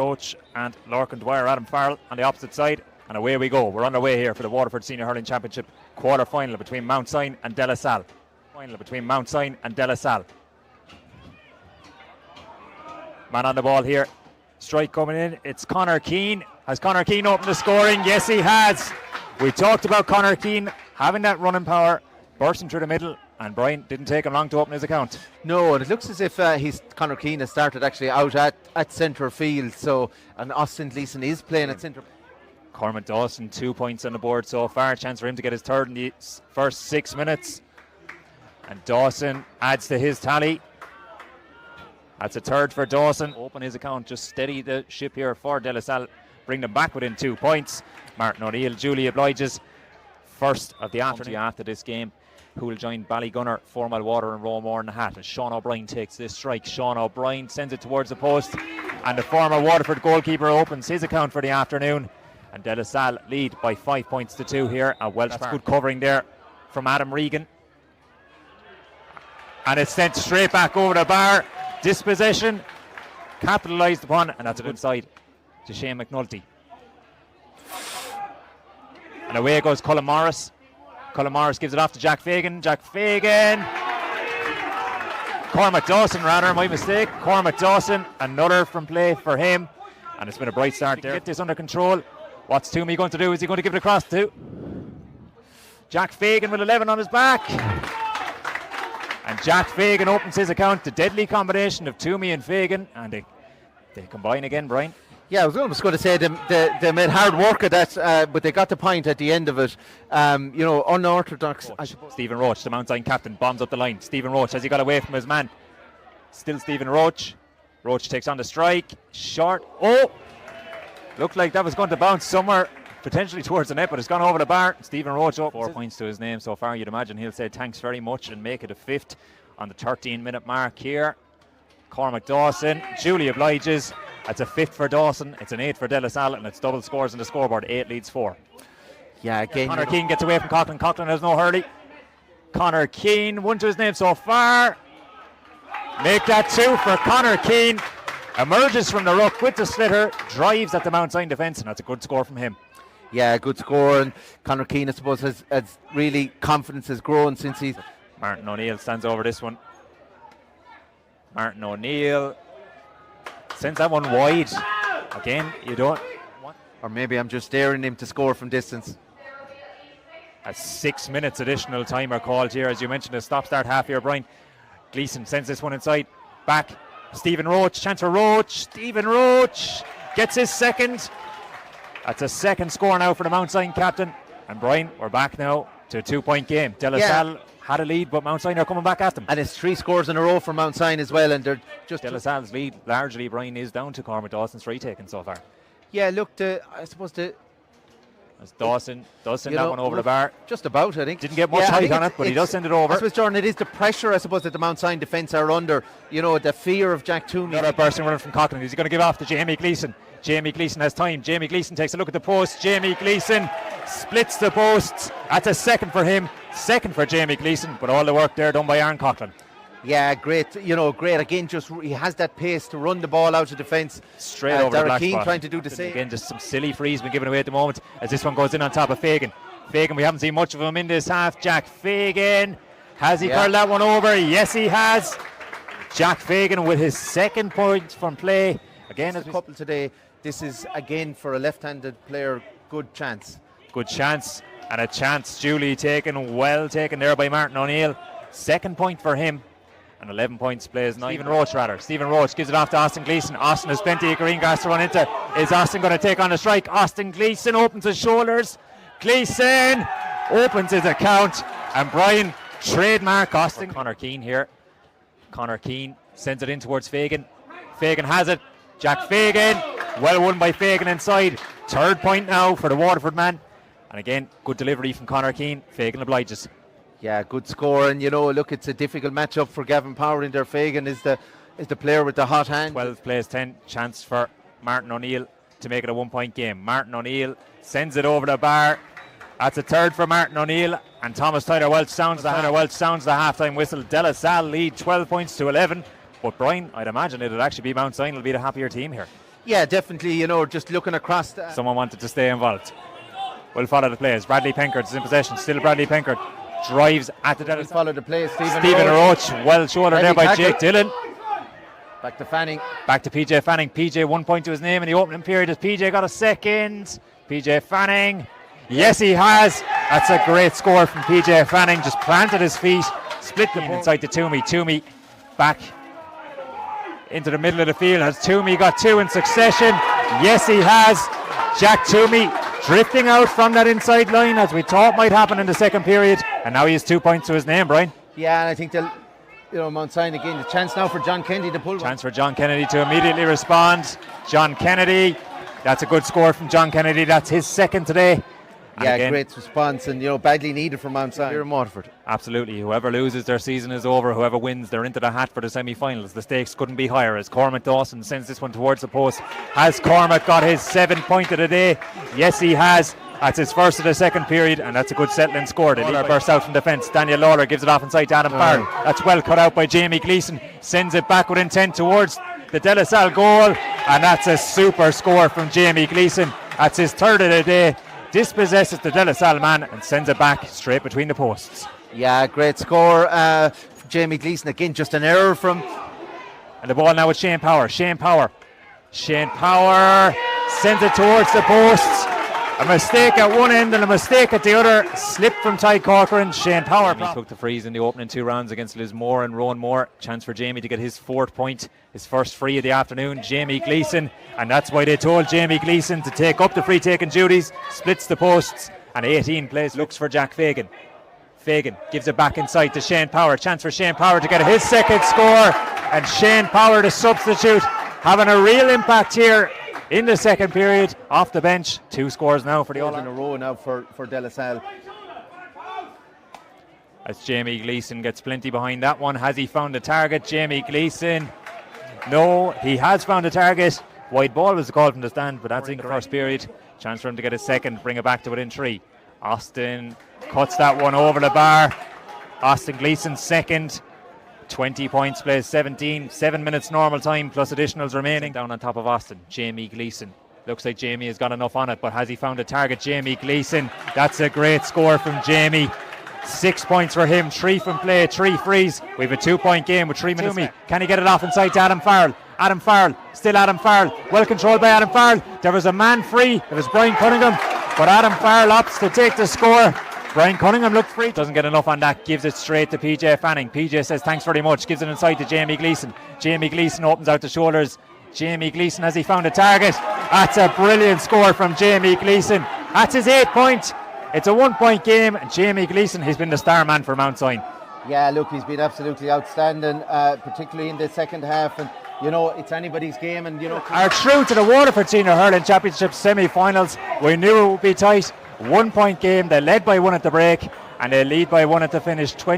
Roach and Lorcan Dwyer, Adam Farrell on the opposite side, and away we go. We're underway here for the Waterford Senior Hurling Championship quarter-final between Mount Sion and Salle. Final between Mount Sion and Salle. Man on the ball here. Strike coming in. It's Conor Keane. Has Conor Keane opened the scoring? Yes, he has. We talked about Conor Keane having that running power, bursting through the middle, and Brian didn't take him long to open his account. No, and it looks as if Conor Keane has started actually out at centre field. So, and Austin Gleeson is playing at centre. Cormac Dawson, 2 points on the board so far. Chance for him to get his third in the first 6 minutes. And Dawson adds to his tally. That's a third for Dawson. Open his account, just steady the ship here for De La Salle. Bring them back within 2 points. Martin O'Neill duly obliges. First of the afternoon after this game, who will join Ballygunner, 4 Mile Water and Roemore in the hat. And Sean O'Brien takes this strike. Sean O'Brien sends it towards the post. And the former Waterford goalkeeper opens his account for the afternoon. And De La Salle lead by 5 points to 2 here at Welsh Park. Good covering there from Adam Regan. And it's sent straight back over the bar. Dispossession capitalised upon, and that's a good side to Shane McNulty. And away goes Colin Morris. Colin Morris gives it off to Jack Fagan. Jack Fagan. Cormac Dawson, rather, my mistake. Cormac Dawson, another from play for him. And it's been a bright start there. Get this under control. What's Toomey going to do? Is he going to give it across to Jack Fagan with 11 on his back? And Jack Fagan opens his account. The deadly combination of Toomey and Fagan. And they combine again, Brian. Yeah, I was almost going to say they made hard work of that, but they got the point at the end of it. Unorthodox. Stephen Roach, the Mount Sion captain, bombs up the line. Stephen Roach, has he got away from his man? Still Stephen Roach. Roach takes on the strike. Short. Oh! Looked like that was going to bounce somewhere, potentially towards the net, but it's gone over the bar. Stephen Roach up. 4 points to his name so far. You'd imagine he'll say thanks very much and make it a fifth on the 13-minute mark here. Cormac Dawson, duly obliges. That's a fifth for Dawson. It's an 8 for De La Salle, and it's double scores on the scoreboard. 8 leads 4. Yeah, again. Conor Keane gets away from Coughlin. Coughlin has no hurley. Conor Keane, 1 to his name so far. Make that 2 for Conor Keane. Emerges from the ruck with the slitter, drives at the Mount Sion defence, and that's a good score from him. Yeah, good score, and Conor Keane, I suppose, has really confidence has grown since he's. Martin O'Neill stands over this one. Martin O'Neill sends that one wide. Again, you don't want. Or maybe I'm just daring him to score from distance. A 6 minutes additional timer called here, as you mentioned, a stop-start half here, Brian. Gleeson sends this one inside. Back. Stephen Roach, chance for Roach. Stephen Roach gets his second. That's a second score now for the Mount Sion captain. And Brian, we're back now to a 2-point game. De La Salle had a lead, but Mount Sion are coming back at them. And it's 3 scores in a row for Mount Sion as well, and they're just. De La Salle's lead largely, Brian, is down to Cormac Dawson's free taken so far. Yeah, look, I suppose as Dawson does send that one over the bar. Just about, I think. Didn't get much height on it, but he does send it over. I suppose, Jordan, it is the pressure, I suppose, that the Mount Sion defence are under. You know, the fear of Jack Toomey. Another bursting running from Coughlin. Is he going to give off to Jamie Gleeson? Jamie Gleeson has time. Jamie Gleeson takes a look at the post. Jamie Gleeson splits the posts. That's a second for him. Second for Jamie Gleeson, but all the work there done by Aaron Coughlin. Yeah, great. Great. Again, just he has that pace to run the ball out of defence. Straight over the black Keane spot. Trying to do the same. Again, just some silly frees been given away at the moment as this one goes in on top of Fagan. Fagan, we haven't seen much of him in this half. Jack Fagan, has he curled that one over? Yes, he has. Jack Fagan with his second point from play. Again, as a couple today. This is again for a left-handed player. Good chance. Good chance, and a chance duly taken, well taken there by Martin O'Neill. Second point for him. And 11 points plays Stephen Roach, rather. Stephen Roach gives it off to Austin Gleeson. Austin has plenty of green grass to run into. Is Austin going to take on a strike? Austin Gleeson opens his shoulders. Gleeson opens his account. And Brian, trademark Austin. Conor Keane here. Conor Keane sends it in towards Fagan. Fagan has it. Jack Fagan. Well won by Fagan inside. Third point now for the Waterford man. And again, good delivery from Conor Keane. Fagan obliges. Yeah, good score, and look, it's a difficult matchup for Gavin Power in there. Fagan is the player with the hot hand. 12 plays 10, chance for Martin O'Neill to make it a 1-point game. Martin O'Neill sends it over the bar. That's a third for Martin O'Neill, and Thomas Tyler Welch sounds the half-time whistle. De La Salle lead 12 points to 11, but Brian, I'd imagine it'll actually be Mount Sion will be the happier team here. Yeah, definitely, you know, just looking across the... Someone wanted to stay involved. We'll follow the plays. Bradley Penkert is in possession. Still Bradley Penkert drives at the We'll follow the play. Stephen Roach, well shouldered there by tackle. Jake Dillon. Back to Fanning. Back to PJ Fanning. PJ 1 point to his name in the opening period. Has PJ got a second? PJ Fanning. Yes, he has. That's a great score from PJ Fanning. Just planted his feet, split the ball inside to Toomey. Toomey back into the middle of the field. Has Toomey got 2 in succession? Yes, he has. Jack Toomey drifting out from that inside line as we thought might happen in the second period. And now he has 2 points to his name, Brian. Yeah, and I think they'll, you know, Mount Sion again. The chance now for John Kennedy to pull one. Chance for John Kennedy to immediately respond. John Kennedy. That's a good score from John Kennedy. That's his second today. And yeah, again, great response, and you know, badly needed for Mount Sion here in Waterford. Absolutely. Whoever loses, their season is over. Whoever wins, they're into the hat for the semi-finals. The stakes couldn't be higher as Cormac Dawson sends this one towards the post. Has Cormac got his 7th point of the day? Yes, he has. That's his first of the second period, and that's a good settling score. The leader bursts out from defence. Daniel Lawler gives it off inside to Adam Farrell. That's well cut out by Jamie Gleeson. Sends it back with intent towards the De La Salle goal, and that's a super score from Jamie Gleeson. That's his 3rd of the day. Dispossesses the De La Salle man and sends it back straight between the posts. Yeah, great score from Jamie Gleeson. Again, just an error from... And the ball now with Shane Power. Shane Power sends it towards the posts. A mistake at one end and a mistake at the other. Slip from Ty Corcoran. Shane Power took the freeze in the opening 2 rounds against Liz Moore and Rowan Moore. Chance for Jamie to get his 4th point, his first free of the afternoon. Jamie Gleeson, and that's why they told Jamie Gleeson to take up the free taking duties. Splits the posts, and 18 plays. Looks for Jack Fagan. Fagan gives it back inside to Shane Power. Chance for Shane Power to get his 2nd score, and Shane Power, the substitute, having a real impact here in the second period, off the bench. 2 scores now for the All in a row now for De La Salle. As Jamie Gleeson gets plenty behind that one. Has he found the target? Jamie Gleeson. No, he has found a target. Wide ball was the call from the stand, but that's in the first period. Chance for him to get a second, bring it back to within 3. Austin cuts that one over the bar. Austin Gleeson 2nd. 20 points, plays 17, 7 minutes normal time plus additionals remaining. Down on top of Austin, Jamie Gleeson. Looks like Jamie has got enough on it, but has he found a target? Jamie Gleeson. That's a great score from Jamie. 6 points for him, 3 from play, 3 frees. We have a 2-point game with 3 minutes left. Can he get it off inside to Adam Farrell? Adam Farrell, still Adam Farrell. Well controlled by Adam Farrell. There was a man free. It was Brian Cunningham, but Adam Farrell opts to take the score. Brian Cunningham looked free. Doesn't get enough on that. Gives it straight to PJ Fanning. PJ says thanks very much. Gives it inside to Jamie Gleeson. Jamie Gleeson opens out the shoulders. Jamie Gleeson, has he found a target? That's a brilliant score from Jamie Gleeson. That's his 8th point. It's a 1-point game. And Jamie Gleeson, he's been the star man for Mount Sion. Yeah, look, he's been absolutely outstanding, particularly in the second half. And you know, it's anybody's game. And you know, are through to the Waterford Senior Hurling Championship semi-finals. We knew it would be tight. 1-point game. They led by 1 at the break, and they lead by 1 at the finish.